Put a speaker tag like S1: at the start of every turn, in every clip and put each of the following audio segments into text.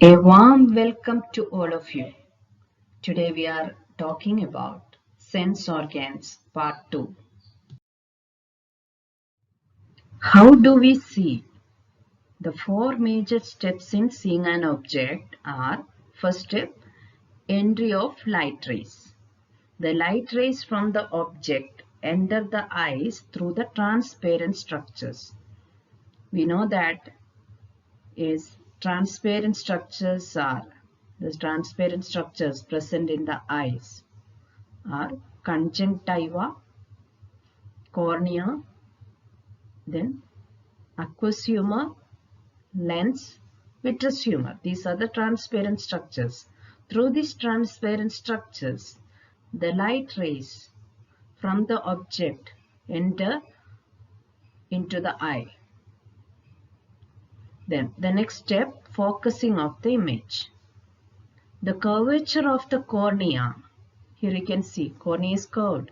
S1: A warm welcome to all of you. Today we are talking about sense organs part 2. How do we see? The four major steps in seeing an object are: first step, entry of light rays. The light rays from the object enter the eyes through the transparent structures. We know that is transparent structures are the transparent structures present in the eyes are conjunctiva, cornea, then aqueous humor, lens, vitreous humor. These are the transparent structures. Through these transparent structures, the light rays from the object enter into the eye. Then the next step, focusing of the image. The curvature of the cornea, here you can see cornea is curved,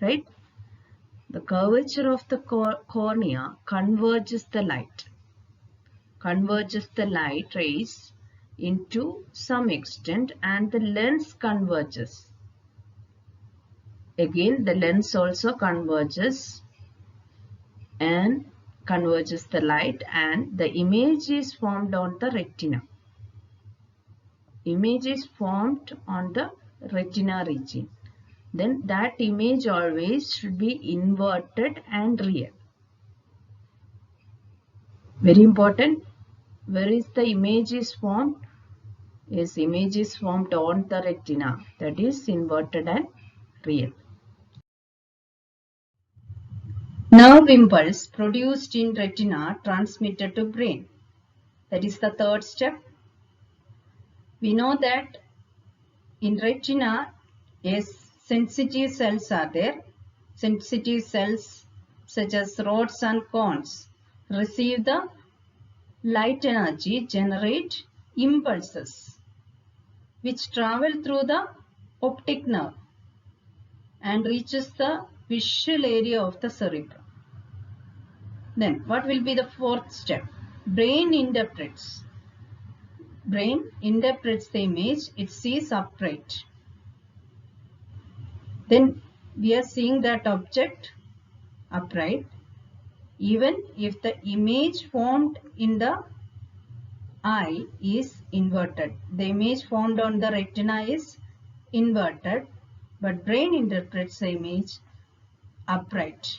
S1: right? The curvature of the cornea converges the light rays into some extent, and the lens converges. Again, the lens also converges the light, and the image is formed on the retina. Image is formed on the retina region. Then that image always should be inverted and real. Very important. Where is the image is formed? Yes, image is formed on the retina. That is inverted and real. Nerve impulse produced in retina transmitted to brain. That is the third step. We know that in retina, yes, sensitive cells are there. Sensitive cells such as rods and cones receive the light energy, generate impulses which travel through the optic nerve and reaches the visual area of the cerebrum. Then what will be the fourth step? Brain interprets. Brain interprets the image, it sees upright. Then we are seeing that object upright even if the image formed in the eye is inverted. The image formed on the retina is inverted, but brain interprets the image upright.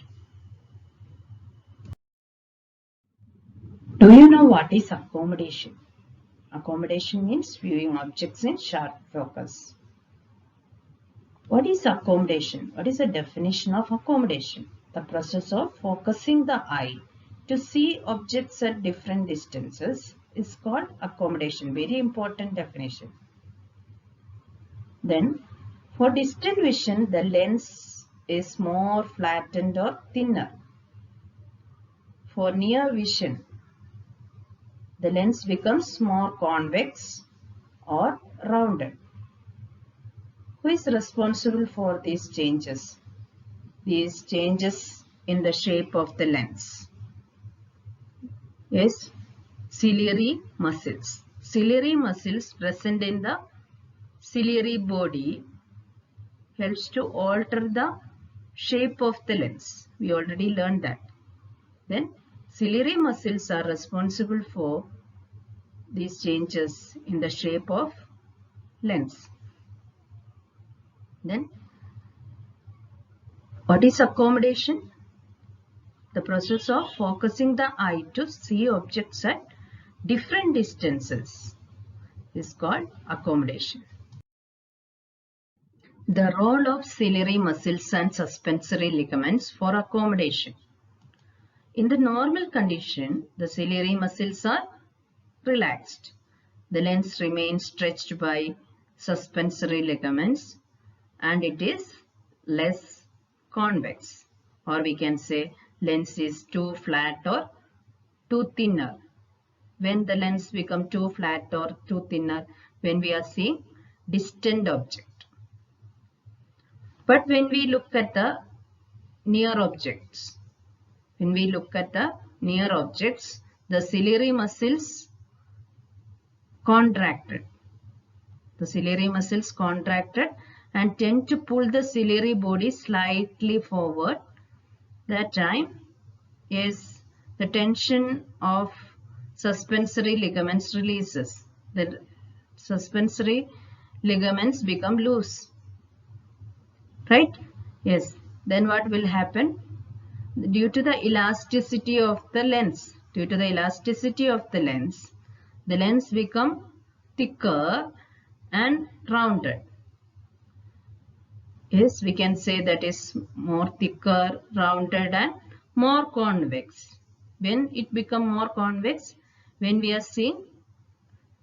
S1: Do you know what is accommodation? Accommodation means viewing objects in sharp focus. What is accommodation? What is the definition of accommodation? The process of focusing the eye to see objects at different distances is called accommodation. Very important definition. Then, for distant vision, the lens is more flattened or thinner. For near vision, the lens becomes more convex or rounded. Who is responsible for these changes? These changes in the shape of the lens. Yes, ciliary muscles. Ciliary muscles present in the ciliary body helps to alter the shape of the lens. We already learned that. Then ciliary muscles are responsible for these changes in the shape of lens. Then what is accommodation? The process of focusing the eye to see objects at different distances is called accommodation. The role of ciliary muscles and suspensory ligaments for accommodation. In the normal condition, the ciliary muscles are relaxed. The lens remains stretched by suspensory ligaments and it is less convex, or we can say lens is too flat or too thinner. When the lens becomes too flat or too thinner, when we are seeing distant object. But when we look at the near objects, the ciliary muscles contracted. The ciliary muscles contracted and tend to pull the ciliary body slightly forward. That time is the tension of suspensory ligaments releases. The suspensory ligaments become loose. Right? Yes. Then what will happen? Due to the elasticity of the lens, the lens become thicker and rounded. Yes, we can say that is more thicker, rounded and more convex. When it become more convex, when we are seeing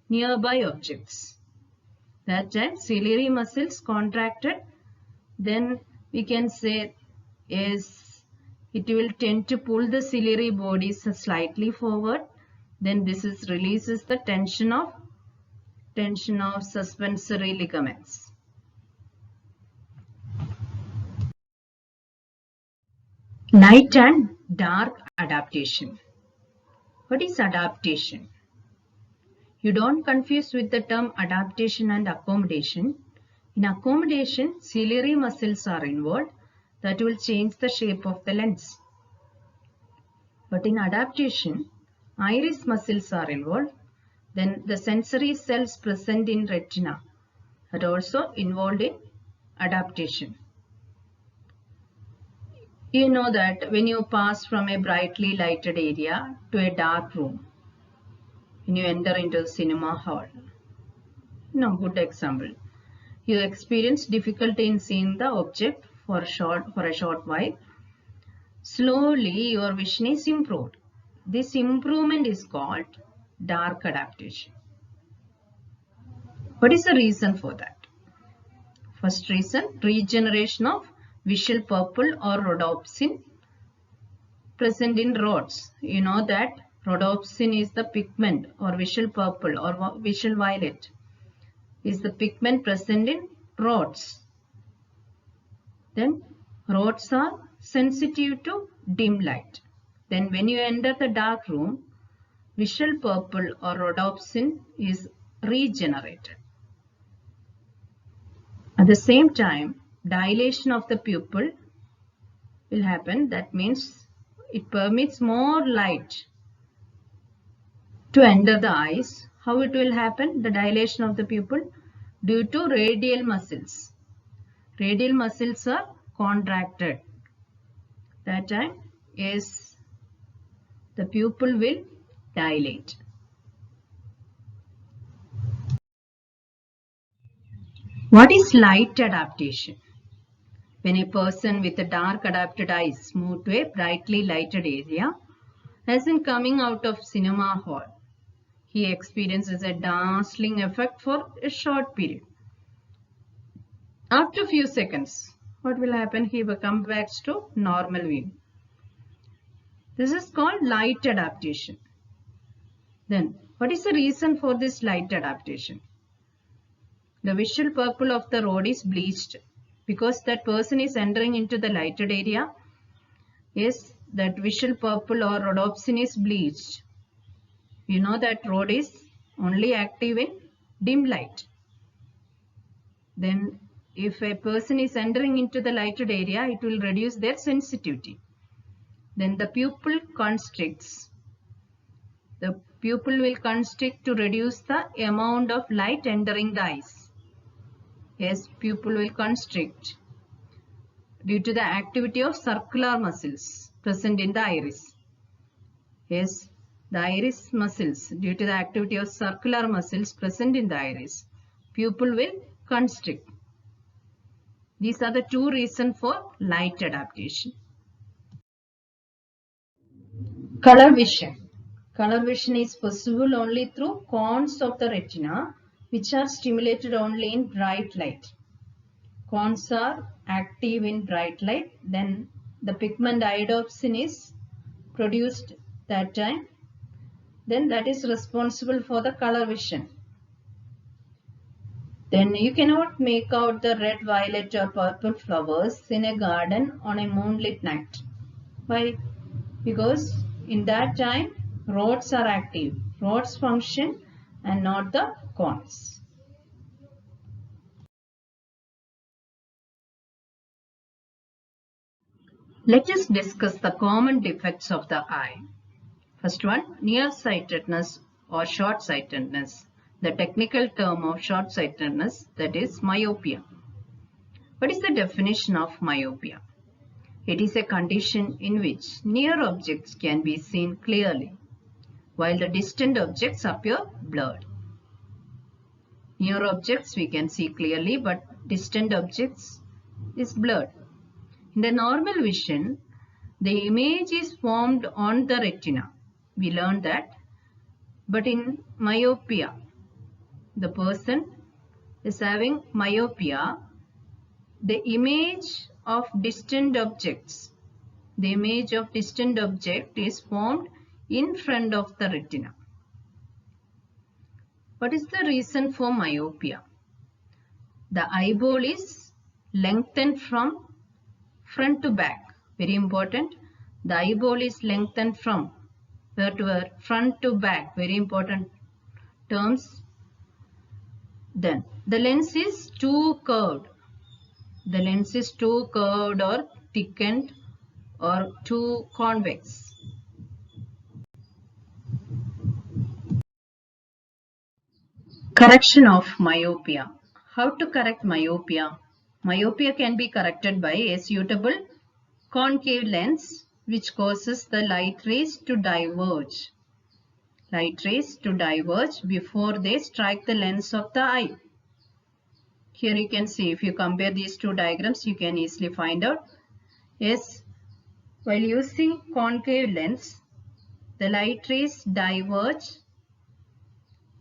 S1: nearby objects. That time ciliary muscles contracted, then we can say is it will tend to pull the ciliary bodies slightly forward. Then this is releases the tension of suspensory ligaments. Light and dark adaptation. What is adaptation? You don't confuse with the term adaptation and accommodation. In accommodation, ciliary muscles are involved that will change the shape of the lens. But in adaptation, iris muscles are involved. Then the sensory cells present in retina are also involved in adaptation. You know that when you pass from a brightly lighted area to a dark room, when you enter into the cinema hall, good example. You experience difficulty in seeing the object for a short while. Slowly your vision is improved. This improvement is called dark adaptation. What is the reason for that? First reason, regeneration of visual purple or rhodopsin present in rods. You know that rhodopsin is the pigment, or visual purple or visual violet is the pigment present in rods. Then rods are sensitive to dim light. Then when you enter the dark room, visual purple or rhodopsin is regenerated. At the same time, dilation of the pupil will happen. That means it permits more light to enter the eyes. How it will happen? The dilation of the pupil due to radial muscles. Radial muscles are contracted. That time is the pupil will dilate. What is light adaptation? When a person with a dark adapted eyes move to a brightly lighted area, as in coming out of cinema hall, he experiences a dazzling effect for a short period. After a few seconds, what will happen? He will come back to normal view. This is called light adaptation. Then, what is the reason for this light adaptation? The visual purple of the rod is bleached because that person is entering into the lighted area. Yes, that visual purple or rhodopsin is bleached. You know that rod is only active in dim light. Then if a person is entering into the lighted area, it will reduce their sensitivity. Then the pupil constricts. The pupil will constrict to reduce the amount of light entering the eyes. Yes, pupil will constrict due to the activity of circular muscles present in the iris. Yes, the iris muscles, due to the activity of circular muscles present in the iris, pupil will constrict. These are the two reasons for light adaptation. Color vision. Color vision is possible only through cones of the retina, which are stimulated only in bright light. Cones are active in bright light, then the pigment iodopsin is produced that time. Then that is responsible for the color vision. Then you cannot make out the red, violet or purple flowers in a garden on a moonlit night. Why? Because in that time rods are active. Rods function and not the cones. Let us discuss the common defects of the eye. First one, nearsightedness or short-sightedness. The technical term of short-sightedness, that is myopia. What is the definition of myopia? It is a condition in which near objects can be seen clearly, while the distant objects appear blurred. Near objects we can see clearly, but distant objects is blurred. In the normal vision, the image is formed on the retina. We learned that. But in myopia, the person is having myopia, the image of distant objects, the image of distant object is formed in front of the retina. What is the reason for myopia? The eyeball is lengthened from front to back. Very important. The eyeball is lengthened from where to where? Front to back. Very important terms. Then the lens is too curved. The lens is too curved or thickened or too convex. Correction of myopia. How to correct myopia? Myopia can be corrected by a suitable concave lens which causes the light rays to diverge. Light rays to diverge before they strike the lens of the eye. Here you can see, if you compare these two diagrams, you can easily find out. Yes, while using concave lens, the light rays diverge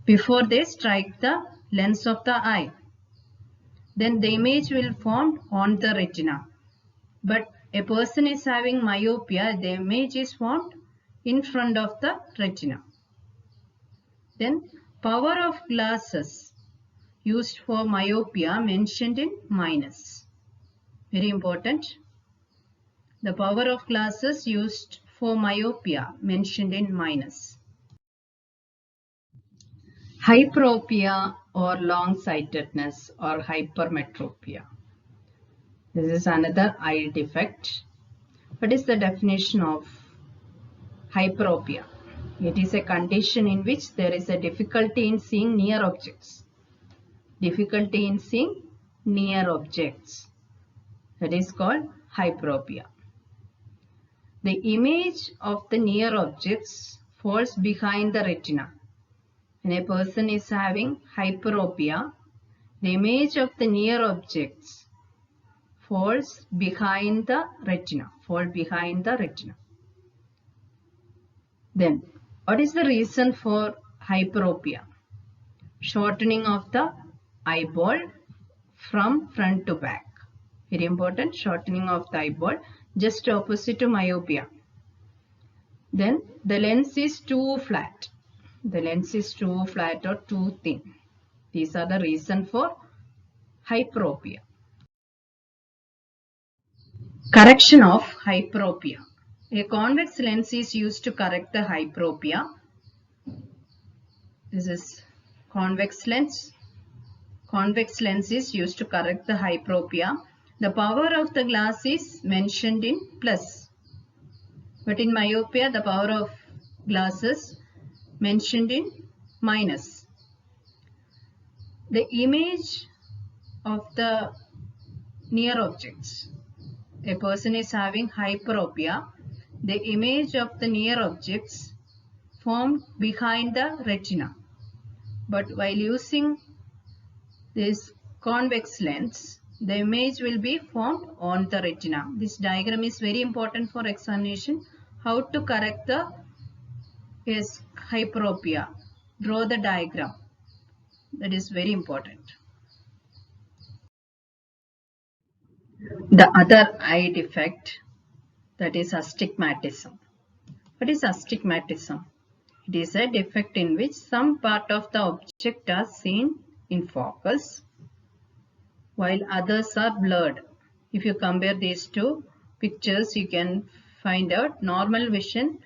S1: before they strike the lens of the eye. Then the image will form on the retina. But a person is having myopia, the image is formed in front of the retina. Then power of glasses used for myopia mentioned in minus. Very important. The power of glasses used for myopia mentioned in minus. Hyperopia or long-sightedness or hypermetropia. This is another eye defect. What is the definition of hyperopia? It is a condition in which there is a difficulty in seeing near objects. Difficulty in seeing near objects. That is called hyperopia. The image of the near objects falls behind the retina. When a person is having hyperopia, the image of the near objects falls behind the retina. Then, what is the reason for hyperopia? Shortening of the eyeball from front to back. Very important, shortening of the eyeball, just opposite to myopia. Then, the lens is too flat. The lens is too flat or too thin. These are the reasons for hyperopia. Correction of hyperopia. A convex lens is used to correct the hyperopia. This is convex lens. Convex lens is used to correct the hyperopia. The power of the glass is mentioned in plus. But in myopia, the power of glasses mentioned in minus. The image of the near objects. A person is having hyperopia. The image of the near objects formed behind the retina. But while using this convex lens, the image will be formed on the retina. This diagram is very important for examination. How to correct the hyperopia. Draw the diagram. That is very important. The other eye defect, that is astigmatism. What is astigmatism? It is a defect in which some part of the object are seen in focus while others are blurred. If you compare these two pictures, you can find out normal vision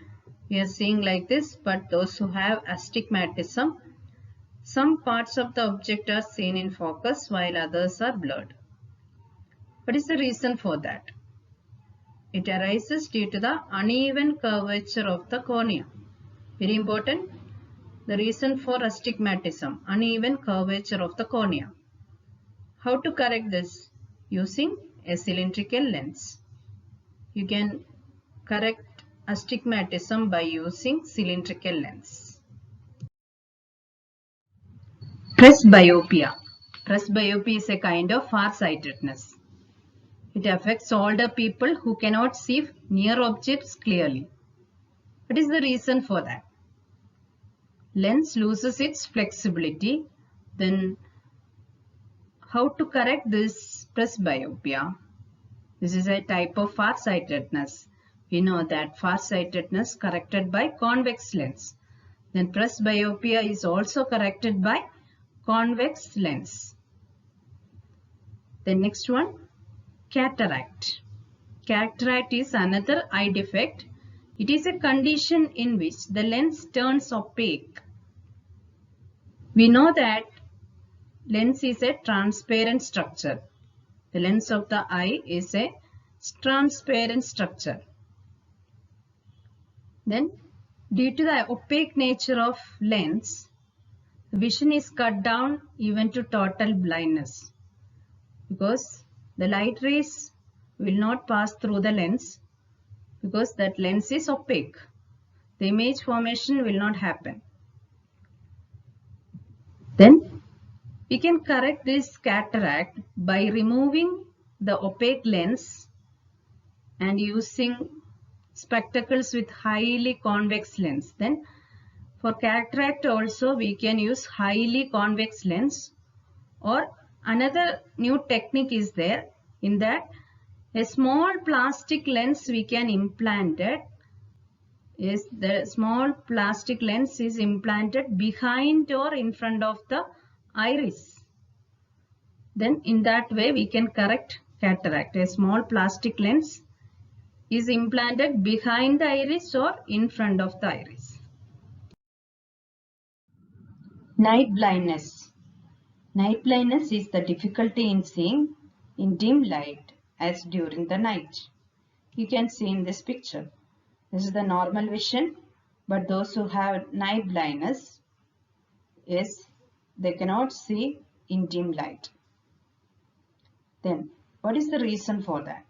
S1: we are seeing like this, but those who have astigmatism, Some parts of the object are seen in focus while others are blurred. What is the reason for that? It arises due to the uneven curvature of the cornea. Very important. The reason for astigmatism, uneven curvature of the cornea. How to correct this? Using a cylindrical lens. You can correct astigmatism by using cylindrical lens. Presbyopia. Presbyopia is a kind of farsightedness. It affects older people who cannot see near objects clearly. What is the reason for that? Lens loses its flexibility. Then how to correct this presbyopia? This is a type of farsightedness. We know that farsightedness corrected by convex lens. Then presbyopia is also corrected by convex lens. The next one, cataract. Cataract is another eye defect. It is a condition in which the lens turns opaque. We know that lens is a transparent structure. The lens of the eye is a transparent structure. Then, due to the opaque nature of lens, vision is cut down even to total blindness, because the light rays will not pass through the lens because that lens is opaque. The image formation will not happen. Then we can correct this cataract by removing the opaque lens and using spectacles with highly convex lens. Then for cataract also we can use highly convex lens, or another new technique is there, in that a small plastic lens we can implant it. Is the small plastic lens is implanted behind or in front of the iris. Then in that way we can correct cataract. A small plastic lens is implanted behind the iris or in front of the iris. Night blindness. Night blindness is the difficulty in seeing in dim light as during the night. You can see in this picture. This is the normal vision, but those who have night blindness, they cannot see in dim light. Then what is the reason for that?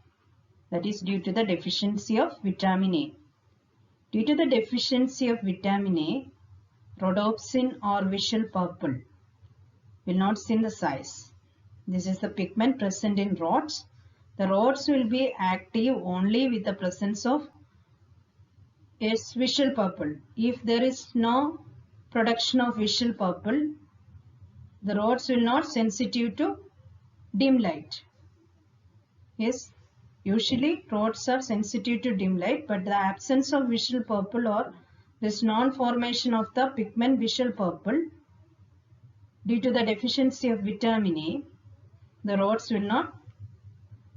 S1: That is due to the deficiency of vitamin A. Due to the deficiency of vitamin A, rhodopsin or visual purple will not synthesize. This is the pigment present in rods. The rods will be active only with the presence of visual purple. If there is no production of visual purple, the rods will not sensitive to dim light. Yes, usually rods are sensitive to dim light, but the absence of visual purple or this non-formation of the pigment visual purple, due to the deficiency of vitamin A, the rods will not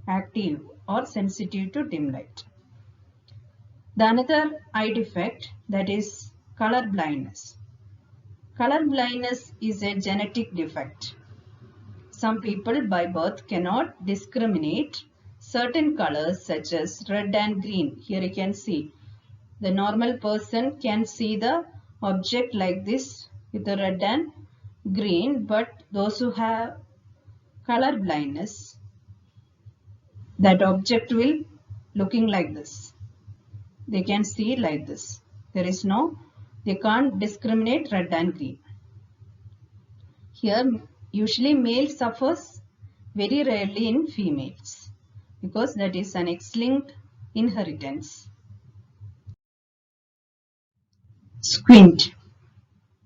S1: active or sensitive to dim light. The another eye defect, that is color blindness. Color blindness is a genetic defect. Some people by birth cannot discriminate certain colors such as red and green. Here you can see the normal person can see the object like this with the red and green, but those who have color blindness, that object will looking like this. They can see like this. They can't discriminate red and green. Here usually male suffers, very rarely in females, because that is an X-linked inheritance. Squint.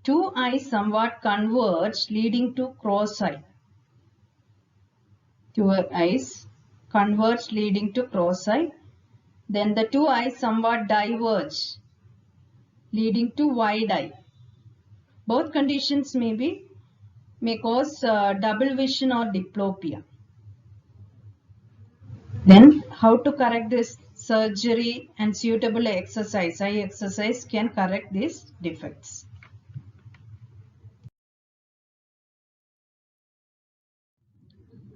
S1: Two eyes somewhat converge, leading to cross-eye. Two eyes converge, leading to cross-eye. Then the two eyes somewhat diverge, leading to wide eye. Both conditions may cause double vision or diplopia. Then how to correct this? Surgery and suitable exercise, eye exercise, can correct these defects.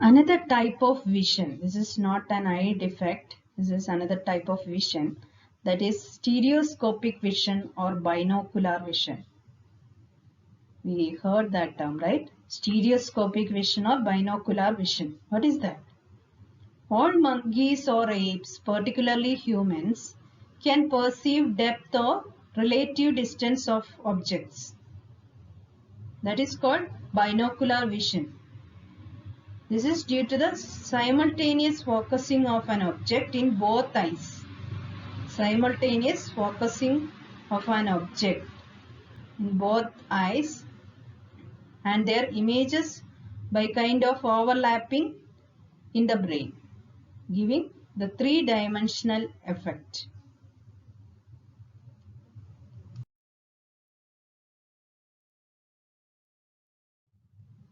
S1: Another type of vision, this is not an eye defect, this is another type of vision, that is stereoscopic vision or binocular vision. We heard that term, right? Stereoscopic vision or binocular vision. What is that? All monkeys or apes, particularly humans, can perceive depth or relative distance of objects. That is called binocular vision. This is due to the simultaneous focusing of an object in both eyes. Simultaneous focusing of an object in both eyes and their images by kind of overlapping in the brain, giving the three-dimensional effect.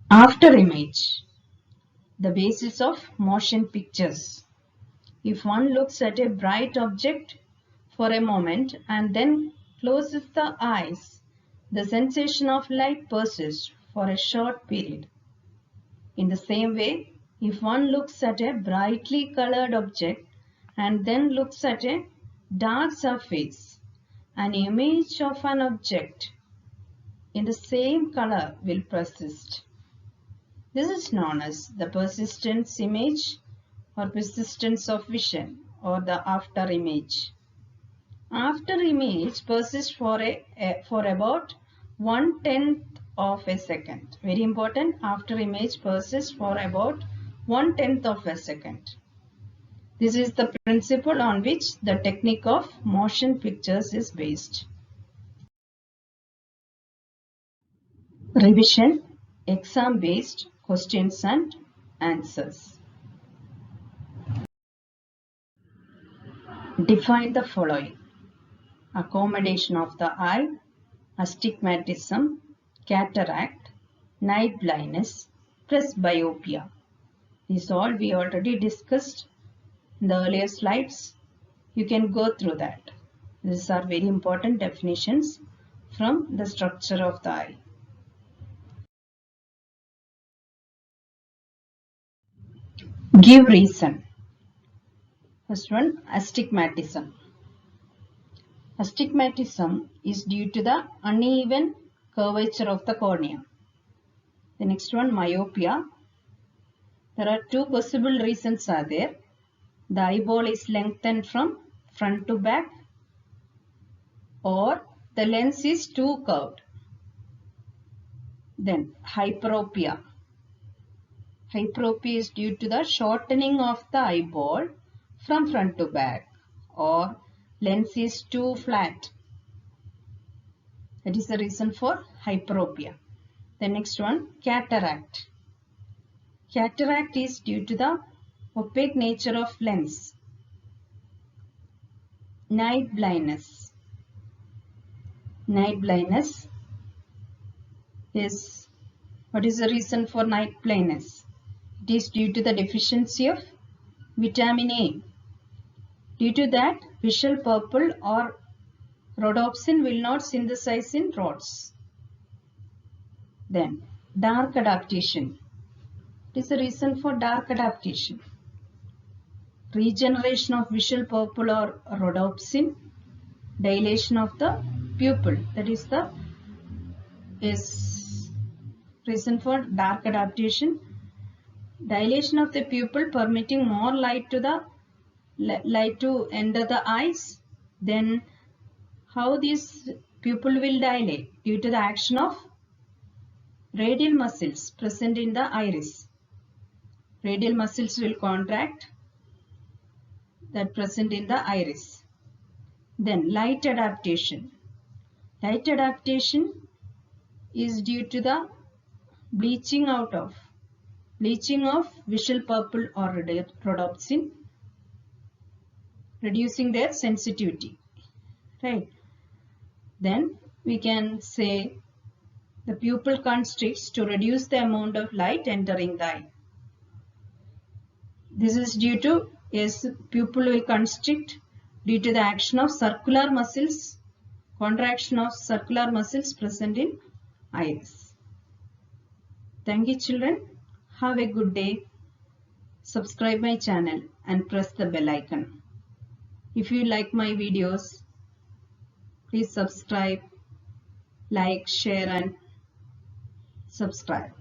S1: After image, the basis of motion pictures. If one looks at a bright object for a moment and then closes the eyes, the sensation of light persists for a short period. In the same way, if one looks at a brightly colored object and then looks at a dark surface, an image of an object in the same color will persist. This is known as the persistence image or persistence of vision or the after image. After image persists for about 1/10 of a second. Very important, after image persists for about 1/10 of a second. This is the principle on which the technique of motion pictures is based. Revision, exam-based questions and answers. Define the following: accommodation of the eye, astigmatism, cataract, night blindness, presbyopia. These all we already discussed in the earlier slides. You can go through that. These are very important definitions from the structure of the eye. Give reason. First one, astigmatism. Astigmatism is due to the uneven curvature of the cornea. The next one, myopia. There are two possible reasons are there. The eyeball is lengthened from front to back, or the lens is too curved. Then hyperopia. Hyperopia is due to the shortening of the eyeball from front to back, or lens is too flat. That is the reason for hyperopia. The next one, cataract. Cataract is due to the opaque nature of lens. Night blindness. Night blindness is, what is the reason for night blindness? It is due to the deficiency of vitamin A. Due to that, visual purple or rhodopsin will not synthesize in rods. Then, dark adaptation. It is the reason for dark adaptation. Regeneration of visual purple or rhodopsin, dilation of the pupil. That is the reason for dark adaptation. Dilation of the pupil permitting more light to enter the eyes. Then how this pupil will dilate? Due to the action of radial muscles present in the iris. Radial muscles will contract that present in the iris. Then light adaptation. Light adaptation is due to the bleaching of visual purple or rhodopsin, reducing their sensitivity. Right. Then we can say the pupil constricts to reduce the amount of light entering the eye. This is due to, yes, pupil will constrict due to the action of circular muscles, contraction of circular muscles present in iris. Thank you, children. Have a good day. subscribe my channel and press the bell icon. If you like my videos, please subscribe, like, share and subscribe.